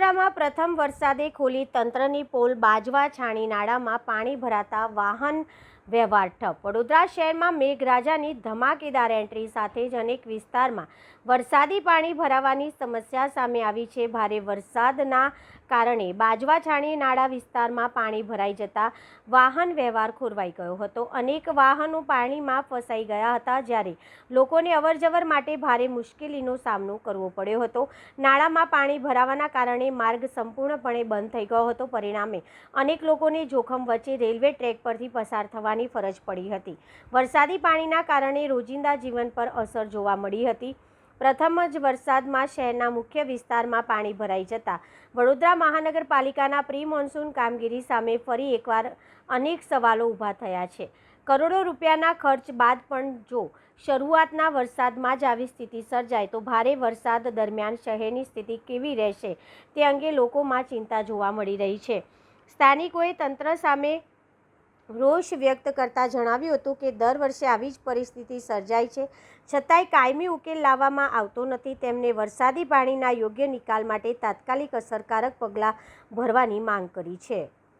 વડોદરામાં પ્રથમ વરસાદે ખોલી તંત્રની પોલ બાજવા છાણી નાળામાં પાણી ભરાતા વાહન વ્યવહાર ઠપ। વડોદરા શહેરમાં મેઘરાજાની ધમાકેદાર એન્ટ્રી સાથે જ અનેક વિસ્તારમાં વરસાદી પાણી ભરાવાની સમસ્યા સામે આવી છે। ભારે વરસાદના કારણે બાજવા છાણી નાળા વિસ્તારમાં પાણી ભરાઈ જતા વાહન વ્યવહાર ખોરવાઈ ગયો હતો। અનેક વાહનો પાણીમાં ફસાઈ ગયા હતા, જ્યારે લોકોને અવરજવર માટે ભારે મુશ્કેલીનો સામનો કરવો પડ્યો હતો। નાળામાં પાણી ભરાવાના કારણે માર્ગ સંપૂર્ણપણે બંધ થઈ ગયો હતો। પરિણામે અનેક લોકોને જોખમ વચ્ચે રેલવે ટ્રેક પરથી પસાર થવાની ફરજ પડી હતી। વરસાદી પાણીના કારણે રોજિંદા જીવન પર અસર જોવા મળી હતી। પ્રથમ જ વરસાદમાં શહેરના મુખ્ય વિસ્તારમાં પાણી ભરાઈ જતા વડોદરા મહાનગરપાલિકાના પ્રી મોન્સૂન કામગીરી સામે ફરી એકવાર અનેક સવાલો ઊભા થયા છે। કરોડો રૂપિયાના ખર્ચ બાદ પણ જો શરૂઆતના વરસાદમાં જ આવી સ્થિતિ સર્જાય તો ભારે વરસાદ દરમિયાન શહેરની સ્થિતિ કેવી રહેશે તે અંગે લોકોમાં ચિંતા જોવા મળી રહી છે। સ્થાનિકોએ તંત્ર સામે રોષ વ્યક્ત કરતા જણાવ્યું હતું કે દર વર્ષે આવી જ પરિસ્થિતિ સર્જાય છે, છતાંય કાયમી ઉકેલ લાવવામાં આવતો નથી। તેમને વરસાદી પાણીના યોગ્ય નિકાલ માટે તાત્કાલિક અસરકારક પગલાં ભરવાની માંગ કરી છે।